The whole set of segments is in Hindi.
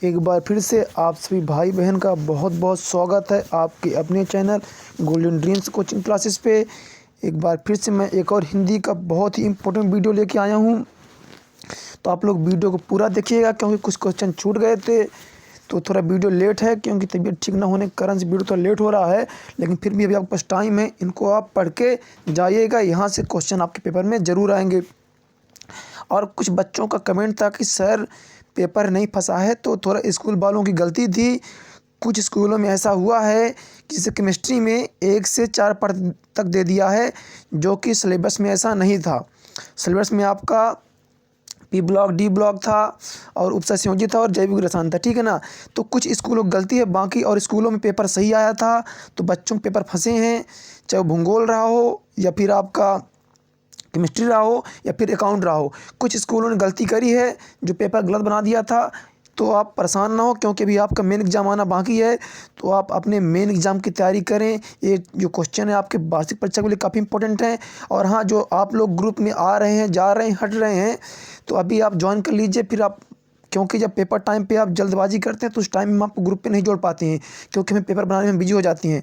एक बार फिर से आप सभी भाई बहन का बहुत बहुत स्वागत है आपके अपने channel golden dreams coaching classes पे। एक बार फिर से मैं एक और हिंदी का बहुत ही इम्पोर्टेंट वीडियो लेके आया हूँ, तो आप लोग वीडियो को पूरा देखिएगा क्योंकि कुछ क्वेश्चन छूट गए थे। तो थोड़ा वीडियो लेट है क्योंकि तबीयत ठीक ना होने के कारण से वीडियो थोड़ा लेट हो रहा है, लेकिन फिर भी अभी आपके पास टाइम है, इनको आप पढ़ के जाइएगा। यहाँ से क्वेश्चन आपके पेपर में ज़रूर आएंगे। और कुछ बच्चों का कमेंट था कि सर पेपर नहीं फंसा है, तो थोड़ा स्कूल वालों की गलती थी। कुछ स्कूलों में ऐसा हुआ है कि जैसे केमिस्ट्री में 1 से 4 पढ़ तक दे दिया है, जो कि सिलेबस में ऐसा नहीं था। सिलेबस में आपका पी ब्लॉक, डी ब्लॉक था और उपसंयोजी था और जैविक रसायन था, ठीक है ना। तो कुछ स्कूलों की गलती है, बाकी और स्कूलों में पेपर सही आया था। तो बच्चों के पेपर फंसे हैं, चाहे वो भूगोल रहा हो या फिर आपका केमिस्ट्री रहा हो या फिर अकाउंट रहा हो। कुछ स्कूलों ने गलती करी है, जो पेपर गलत बना दिया था। तो आप परेशान ना हो क्योंकि अभी आपका मेन एग्ज़ाम आना बाकी है, तो आप अपने मेन एग्ज़ाम की तैयारी करें। ये जो क्वेश्चन है आपके वार्षिक परीक्षा के लिए काफ़ी इंपॉर्टेंट है। और हाँ, जो आप लोग ग्रुप में आ रहे हैं, जा रहे हैं, हट रहे हैं, तो अभी आप ज्वाइन कर लीजिए। फिर आप, क्योंकि जब पेपर टाइम पे आप जल्दबाजी करते हैं तो उस टाइम में आपको ग्रुप पे नहीं जोड़ पाते हैं, क्योंकि हमें पेपर बनाने में बिजी हो जाती हैं।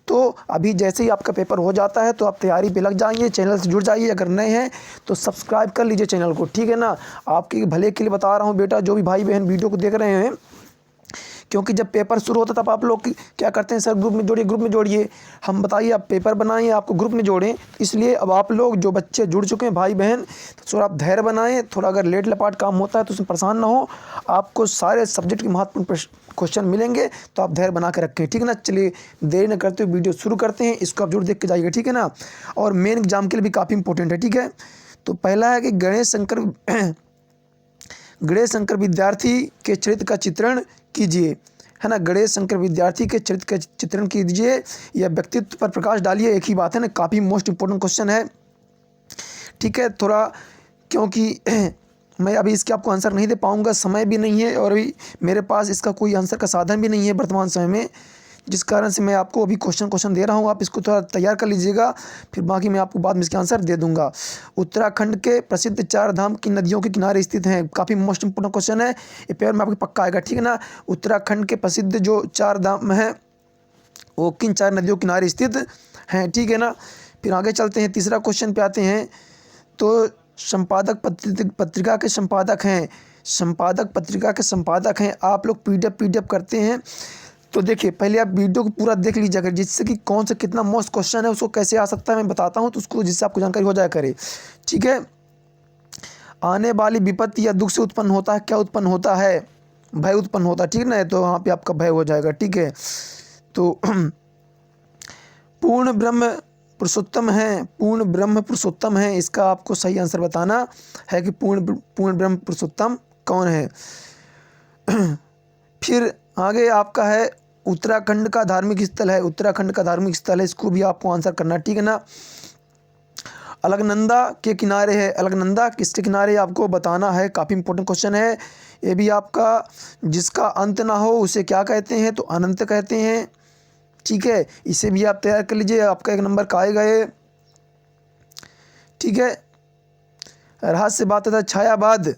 तो अभी जैसे ही आपका पेपर हो जाता है तो आप तैयारी पे लग जाइए, चैनल से जुड़ जाइए। अगर नए हैं तो सब्सक्राइब कर लीजिए चैनल को, ठीक है ना। आपके भले के लिए बता रहा हूँ बेटा, जो भी भाई बहन वीडियो को देख रहे हैं, क्योंकि जब पेपर शुरू होता तब आप लोग क्या करते हैं, सर ग्रुप में जोड़िए, ग्रुप में जोड़िए। हम बताइए, आप पेपर बनाएं, आपको ग्रुप में जोड़ें। इसलिए अब आप लोग जो बच्चे जुड़ चुके हैं भाई बहन, तो थोड़ा आप धैर्य बनाएं। थोड़ा अगर लेट लपाट काम होता है तो उसमें परेशान ना हो। आपको सारे सब्जेक्ट के महत्वपूर्ण क्वेश्चन मिलेंगे, तो आप धैर्य बना के रखें, ठीक है ना। चलिए देर न करते हुए वीडियो शुरू करते हैं। इसको आप जरूर देख के जाइएगा, ठीक है ना। और मेन एग्जाम के लिए भी काफ़ी इंपॉर्टेंट है, ठीक है। तो पहला है कि गणेश शंकर विद्यार्थी के चरित्र का चित्रण कीजिए, है ना। गणेश शंकर विद्यार्थी के चरित्र का चित्रण कीजिए या व्यक्तित्व पर प्रकाश डालिए, एक ही बात है ना। काफ़ी मोस्ट इंपॉर्टेंट क्वेश्चन है, ठीक है। थोड़ा क्योंकि मैं अभी इसके आपको आंसर नहीं दे पाऊंगा, समय भी नहीं है और अभी मेरे पास इसका कोई आंसर का साधन भी नहीं है वर्तमान समय में, जिस कारण से मैं आपको अभी क्वेश्चन दे रहा हूँ। आप इसको थोड़ा तैयार कर लीजिएगा, फिर बाकी मैं आपको बाद में इसके आंसर दे दूंगा। उत्तराखंड के प्रसिद्ध 4 धाम की नदियों के किनारे स्थित हैं। काफ़ी मोस्ट इंपोर्टेंट क्वेश्चन है, ये पेपर में आपको पक्का आएगा, ठीक है ना। उत्तराखंड के प्रसिद्ध जो 4 धाम हैं वो किन 4 नदियों के किनारे स्थित हैं, ठीक है ना। फिर आगे चलते हैं, तीसरा क्वेश्चन पे आते हैं। तो संपादक पत्रिका के संपादक हैं, संपादक पत्रिका के संपादक हैं। आप लोग पीडीएफ करते हैं, तो देखिए पहले आप वीडियो को पूरा देख लीजिए, अगर जिससे कि कौन सा कितना मोस्ट क्वेश्चन है, उसको कैसे आ सकता है मैं बताता हूँ, तो उसको जिससे आपको जानकारी हो जाया करे, ठीक है। आने वाली विपत्ति या दुख से उत्पन्न होता है, क्या उत्पन्न होता है? भय उत्पन्न होता है, ठीक है ना। तो वहाँ पे आपका भय हो जाएगा, ठीक है। तो पूर्ण ब्रह्म पुरुषोत्तम है, पूर्ण ब्रह्म पुरुषोत्तम है, इसका आपको सही आंसर बताना है कि पूर्ण ब्रह्म पुरुषोत्तम कौन है। फिर आगे आपका है उत्तराखंड का धार्मिक स्थल है, उत्तराखंड का धार्मिक स्थल है, इसको भी आपको आंसर करना, ठीक है ना। अलकनंदा के किनारे है, अलकनंदा किसके किनारे आपको बताना है, काफ़ी इंपॉर्टेंट क्वेश्चन है ये भी आपका। जिसका अंत ना हो उसे क्या कहते हैं, तो अनंत कहते हैं, ठीक है। इसे भी आप तैयार कर लीजिए, आपका 1 नंबर का आएगा ये, ठीक है। रहस्यवाद तथा छायावाद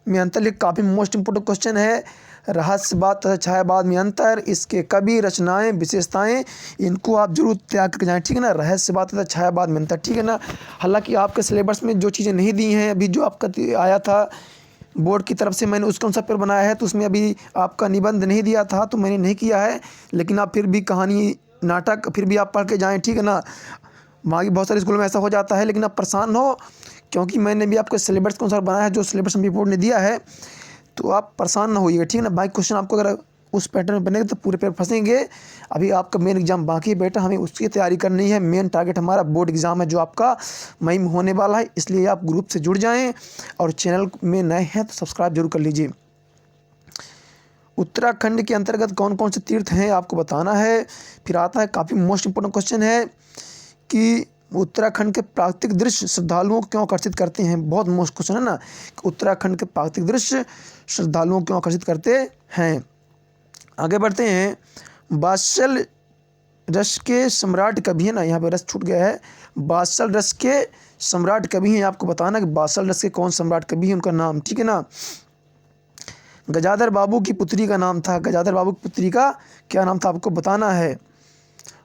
में अंतर, काफ़ी मोस्ट इंपोर्टेंट क्वेश्चन है। रहस्यवाद तथा छायावाद में अंतर, इसके कवि, रचनाएं, विशेषताएं, इनको आप जरूर तैयार करके जाएं, ठीक है ना। रहस्यवाद तथा छायावाद में अंतर, ठीक है ना। हालांकि आपके सिलेबस में जो चीज़ें नहीं दी हैं, अभी जो आपका आया था बोर्ड की तरफ से, मैंने उसका अनुसार पेपर बनाया है, तो उसमें अभी आपका निबंध नहीं दिया था तो मैंने नहीं किया है, लेकिन आप फिर भी कहानी, नाटक फिर भी आप पढ़ के जाएँ, ठीक है ना। बाकी बहुत सारे स्कूलों में ऐसा हो जाता है, लेकिन आप परेशान हो क्योंकि मैंने भी आपको सिलेबस के अनुसार बनाया है, जो सिलेबस में बोर्ड ने दिया है, तो आप परेशान ना होइएगा, ठीक है ना। भाई क्वेश्चन आपको अगर उस पैटर्न में बनेगा तो पूरे पेपर फंसेंगे। अभी आपका मेन एग्जाम बाकी है बेटा, हमें उसकी तैयारी करनी है। मेन टारगेट हमारा बोर्ड एग्जाम है जो आपका मई में होने वाला है, इसलिए आप ग्रुप से जुड़ जाएं और चैनल में नए हैं तो सब्सक्राइब जरूर कर लीजिए। उत्तराखंड के अंतर्गत कौन कौन से तीर्थ हैं आपको बताना है। फिर आता है काफ़ी मोस्ट इंपोर्टेंट क्वेश्चन है कि उत्तराखंड के प्राकृतिक दृश्य श्रद्धालुओं को क्यों आकर्षित करते हैं। बहुत मोस्ट क्वेश्चन है ना, उत्तराखंड के प्राकृतिक दृश्य श्रद्धालुओं को क्यों आकर्षित करते हैं। आगे बढ़ते हैं। बात्सल रस के सम्राट कवि है ना, यहाँ पे रस छूट गया है। बात्सल रस के सम्राट कवि हैं, आपको बताना कि बात्सल रस के कौन सम्राट कवि है, उनका नाम, ठीक है ना। गजाधर बाबू की पुत्री का नाम था, गजाधर बाबू की पुत्री का क्या नाम था, आपको बताना है।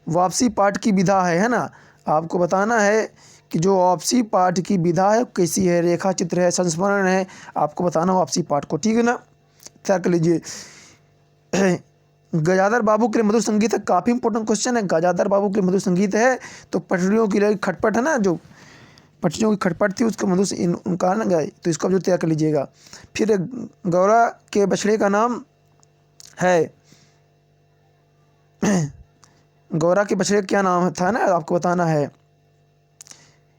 वापसी पाठ की विधा है ना, आपको बताना है कि जो वापसी पाठ की विधा है कैसी है, रेखा चित्र है, संस्मरण है, आपको बताना वापसी पाठ को, ठीक है ना। तैयार कर लीजिए। गजाधर बाबू के लिए मधुर संगीत है, काफ़ी इंपॉर्टेंट क्वेश्चन है। गजाधर बाबू के लिए मधुर संगीत है तो पटरियों की खटपट है ना, जो पटरियों की खटपट थी उसका मधुर उनका ना गाए, तो इसको जो तैयार कर लीजिएगा। फिर गौरा के बछड़े का नाम है, गौरा के बछड़े का क्या नाम था ना, आपको बताना है।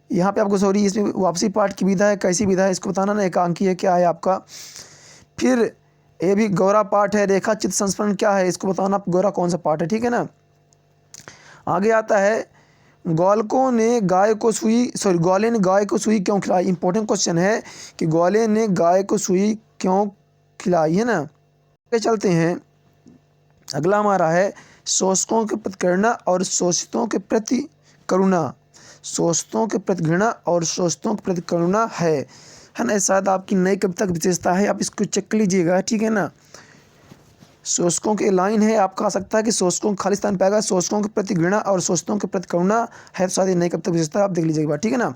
यहाँ पे आपको सॉरी इसमें वापसी पाठ की विधा है, कैसी विधा है इसको बताना ना, एकांकी है क्या है आपका। फिर ये भी गौरा पाठ है, रेखा चित्र संस्मरण क्या है इसको बताना, गौरा कौन सा पाठ है, ठीक है ना। आगे आता है ग्वाले ने गाय को सुई क्यों खिलाई। इंपॉर्टेंट क्वेश्चन है कि ग्वाले ने गाय को सुई क्यों खिलाई, है ना। आगे चलते हैं, अगला हमारा है शोषकों के प्रति करुणा और शोषितों के प्रति करुणा। शोषितों के प्रति घृणा और शोषितों के प्रति करुणा है ना। शायद आपकी नई कविता की विशेषता है, आप इसको चेक कर लीजिएगा, ठीक है ना। शोषकों के लाइन है, आपका आ सकता है कि शोषकों को खाली स्थान पाएगा, शोषकों के प्रति घृणा और शोषितों के प्रति करुणा है, तो शायद ये नई कविता की विशेषता आप देख लीजिएगा, ठीक है ना।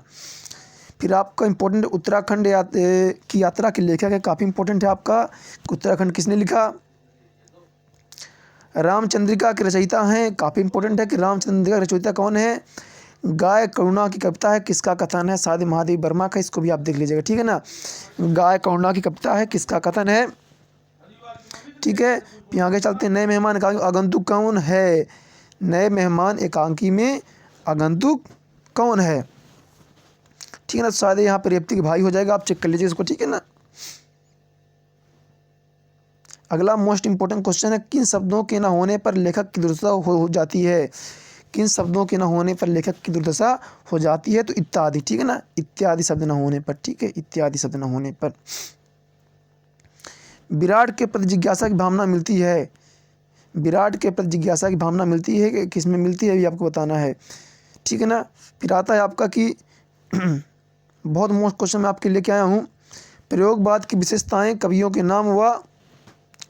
फिर आपका इंपॉर्टेंट उत्तराखंड की यात्रा के लेखक है, काफ़ी इंपॉर्टेंट है आपका, उत्तराखंड किसने लिखा। रामचंद्रिका के रचयिता हैं, काफ़ी इंपॉर्टेंट है कि रामचंद्रिका के रचयिता कौन है। गाय करुणा की कविता है, किसका कथन है, शायद महादेव वर्मा का, इसको भी आप देख लीजिएगा, ठीक है ना। गाय करुणा की कविता है, किसका कथन है, ठीक है। फिर आगे चलते हैं, नए मेहमान आगंतुक कौन है। नए मेहमान एकांकी में आगंतुक कौन है, ठीक है ना। शायद यहाँ पर रेवती के भाई हो जाएगा, आप चेक कर लीजिए इसको, ठीक है ना। अगला मोस्ट इंपॉर्टेंट क्वेश्चन है, किन शब्दों के न होने पर लेखक की दुर्दशा हो जाती है। किन शब्दों के न होने पर लेखक की दुर्दशा हो जाती है, तो इत्यादि, ठीक है ना, इत्यादि शब्द न होने पर, ठीक है, इत्यादि शब्द न होने पर। विराट के प्रति जिज्ञासा की भावना मिलती है, विराट के प्रति जिज्ञासा की भावना मिलती है कि किस में मिलती है, ये आपको बताना है, ठीक है ना। फिर आता है आपका कि बहुत मोस्ट क्वेश्चन मैं आपके लेके आया हूँ, प्रयोगवाद की विशेषताएं कवियों के नाम व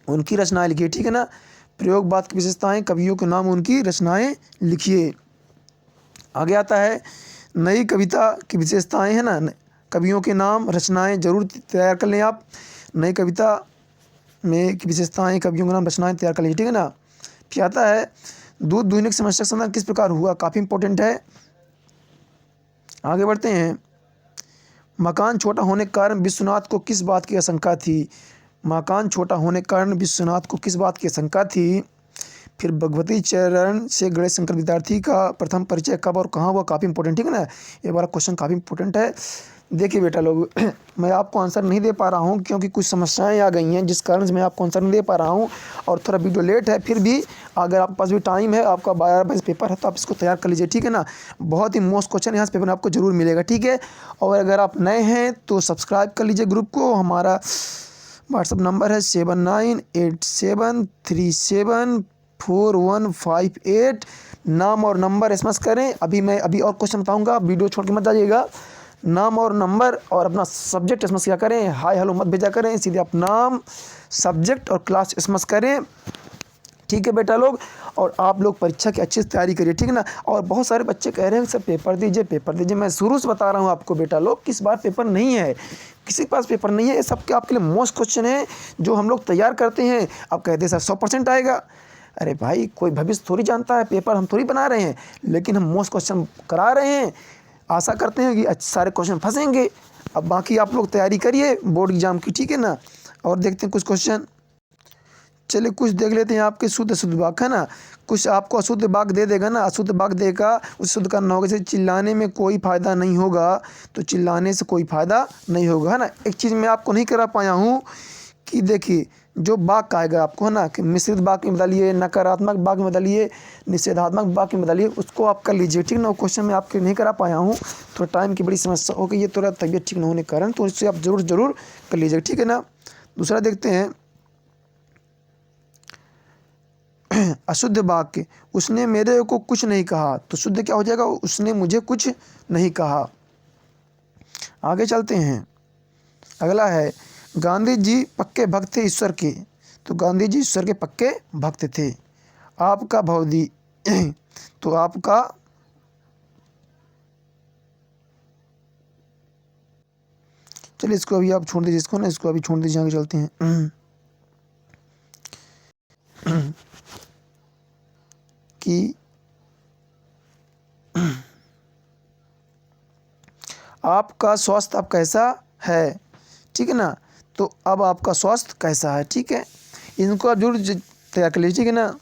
उनकी रचनाएं लिखिए, ठीक है ना। प्रयोगवाद की विशेषताएं कवियों के नाम उनकी रचनाएं लिखिए। आगे आता है नई कविता की विशेषताएं, है ना, कवियों के नाम रचनाएं जरूर तैयार कर लें आप। नई कविता में की विशेषताएं कवियों के नाम रचनाएं तैयार कर लीजिए, ठीक है ना। फिर आता है दूध दुहने की समस्या का समाधान किस प्रकार हुआ, काफ़ी इंपॉर्टेंट है। आगे बढ़ते हैं, मकान छोटा होने के कारण विश्वनाथ को किस बात की आशंका थी। मकान छोटा होने के कारण विश्वनाथ को किस बात की आशंका थी। फिर भगवती चरण से गणेश शंकर विद्यार्थी का प्रथम परिचय कब और कहाँ हुआ, काफ़ी इंपॉर्टेंट, ठीक है ना। ये वाला क्वेश्चन काफ़ी इंपॉर्टेंट है। देखिए बेटा लोग, मैं आपको आंसर नहीं दे पा रहा हूँ क्योंकि कुछ समस्याएं आ गई हैं, जिस कारण से मैं आपको आंसर नहीं दे पा रहा हूँ, और थोड़ा वीडियो लेट है। फिर भी अगर आपके पास भी टाइम है, आपका 12 बजे पेपर है, तो आप इसको तैयार कर लीजिए, ठीक है ना। बहुत ही मोस्ट क्वेश्चन यहाँ से पेपर में आपको जरूर मिलेगा, ठीक है। और अगर आप नए हैं तो सब्सक्राइब कर लीजिए ग्रुप को। हमारा व्हाट्सअप नंबर है 7987374158। नाम और नंबर एसएमएस करें। अभी और क्वेश्चन बताऊंगा, वीडियो छोड़ के मत जाइएगा। नाम और नंबर और अपना सब्जेक्ट एसएमएस क्या करें, हाय हेलो मत भेजा करें, सीधे आप नाम सब्जेक्ट और क्लास एसएमएस करें, ठीक है बेटा लोग। और आप लोग परीक्षा की अच्छी से तैयारी करिए, ठीक है ना। और बहुत सारे बच्चे कह रहे हैं सर पेपर दीजिए पेपर दीजिए, मैं शुरू से बता रहा हूँ आपको बेटा लोग, किस बार पेपर नहीं है, किसी के पास पेपर नहीं है। ये सब के आपके लिए मोस्ट क्वेश्चन है जो हम लोग तैयार करते हैं। आप कहते हैं सर 100% आएगा, अरे भाई कोई भविष्य थोड़ी जानता है, पेपर हम थोड़ी बना रहे हैं, लेकिन हम मोस्ट क्वेश्चन करा रहे हैं। आशा करते हैं कि अच्छे सारे क्वेश्चन फंसेंगे। अब बाकी आप लोग तैयारी करिए बोर्ड एग्जाम की, ठीक है ना। और देखते हैं कुछ क्वेश्चन, चलिए कुछ देख लेते हैं। आपके शुद्ध अशुद्ध वाक्य है ना, कुछ आपको अशुद्ध वाक्य दे देगा ना, अशुद्ध वाक्य देगा, उस शुद्ध करना होगा। जैसे चिल्लाने में कोई फ़ायदा नहीं होगा, तो चिल्लाने से कोई फ़ायदा नहीं होगा, है ना। एक चीज़ मैं आपको नहीं करा पाया हूँ कि देखिए जो वाक्य आएगा आपको, है ना, कि मिश्रित वाक्य में बदलिए, नकारात्मक वाक्य में बदलिए, निषेधात्मक वाक्य में बदलिए, उसको आप कर लीजिए, ठीक ना। वो क्वेश्चन मैं आपके नहीं करा पाया हूँ, थोड़ा टाइम की बड़ी समस्या हो गई है, थोड़ा तबीयत ठीक न होने के कारण, तो इससे आप जरूर कर लीजिए, ठीक है ना। दूसरा देखते हैं, अशुद्ध वाक्य, उसने मेरे को कुछ नहीं कहा, तो शुद्ध क्या हो जाएगा, उसने मुझे कुछ नहीं कहा। आगे चलते हैं, अगला है गांधी जी पक्के भक्त थे ईश्वर के, तो गांधी जी ईश्वर के पक्के भक्त थे। आपका भवदी तो आपका चलिए इसको अभी आप छोड़ दीजिए, इसको ना इसको अभी छोड़ दीजिए, आगे चलते हैं। कि आपका स्वास्थ्य अब कैसा है, ठीक है ना। तो अब आपका स्वास्थ्य कैसा है, ठीक है, इनको आप जरूर तैयार कर लीजिए, ठीक है ना।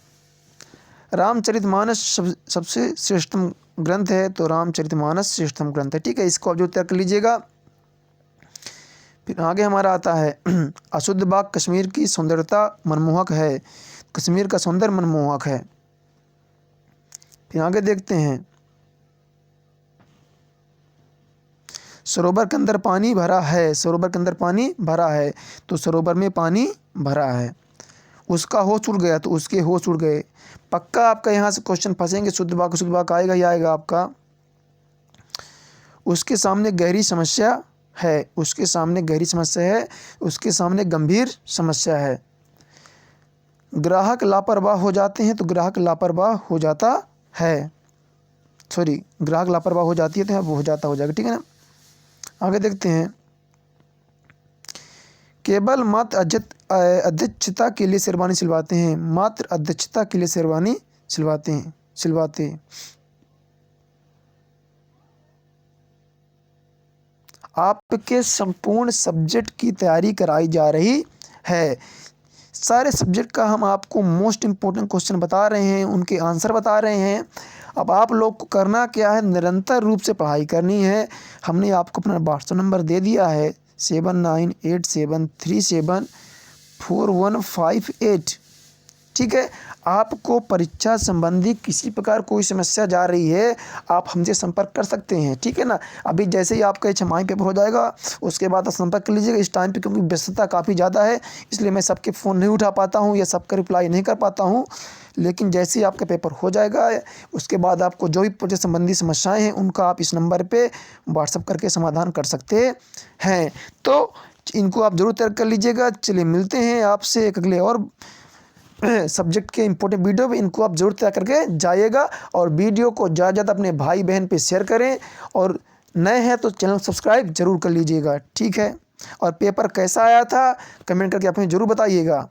रामचरितमानस सबसे श्रेष्ठतम ग्रंथ है, तो रामचरितमानस श्रेष्ठतम ग्रंथ है, ठीक है, इसको आप जरूर तैयार कर लीजिएगा। फिर आगे हमारा आता है अशुद्ध बाग कश्मीर की सौंदर्यता मनमोहक है, कश्मीर का सौंदर्य मनमोहक है। फिर आगे देखते हैं, सरोवर के अंदर पानी भरा है, सरोवर के अंदर पानी भरा है, तो सरोवर में पानी भरा है। उसका होश उड़ गया, तो उसके होश उड़ गए। पक्का आपका यहाँ से क्वेश्चन फंसेंगे, शुद्ध वाक्य आएगा ही आएगा आपका। उसके सामने गहरी समस्या है, उसके सामने गहरी समस्या है, उसके सामने गंभीर समस्या है। ग्राहक लापरवाह हो जाते हैं, तो ग्राहक लापरवाह हो जाता है, सॉरी ग्राहक लापरवाह हो जाती है, तो वो हो जाता हो जाएगा, ठीक है ना। आगे देखते हैं, केवल मात्र अध्यक्षता के लिए शेरवानी सिलवाते हैं, मात्र अध्यक्षता के लिए शेरवानी सिलवाते हैं। आपके संपूर्ण सब्जेक्ट की तैयारी कराई जा रही है। सारे सब्जेक्ट का हम आपको मोस्ट इम्पोर्टेंट क्वेश्चन बता रहे हैं, उनके आंसर बता रहे हैं। अब आप लोग को करना क्या है, निरंतर रूप से पढ़ाई करनी है। हमने आपको अपना व्हाट्सएप नंबर दे दिया है 7987374158, ठीक है। आपको परीक्षा संबंधी किसी प्रकार कोई समस्या जा रही है, आप हमसे संपर्क कर सकते हैं, ठीक है ना। अभी जैसे ही आपका HMI पेपर हो जाएगा उसके बाद आप संपर्क कर लीजिएगा। इस टाइम पे क्योंकि व्यस्तता काफ़ी ज़्यादा है, इसलिए मैं सबके फ़ोन नहीं उठा पाता हूँ या सबका रिप्लाई नहीं कर पाता हूँ। लेकिन जैसे ही आपका पेपर हो जाएगा उसके बाद आपको जो भी प्रोजेक्ट संबंधी समस्याएँ हैं उनका आप इस नंबर पर व्हाट्सअप करके समाधान कर सकते हैं। तो इनको आप ज़रूर तैयार कर लीजिएगा। चलिए मिलते हैं आपसे एक अगले और सब्जेक्ट के इंपॉर्टेंट वीडियो में, इनको आप जरूर तैयार करके जाइएगा। और वीडियो को ज़्यादा ज़्यादा अपने भाई बहन पे शेयर करें, और नए हैं तो चैनल सब्सक्राइब जरूर कर लीजिएगा, ठीक है। और पेपर कैसा आया था कमेंट करके आप हमें ज़रूर बताइएगा।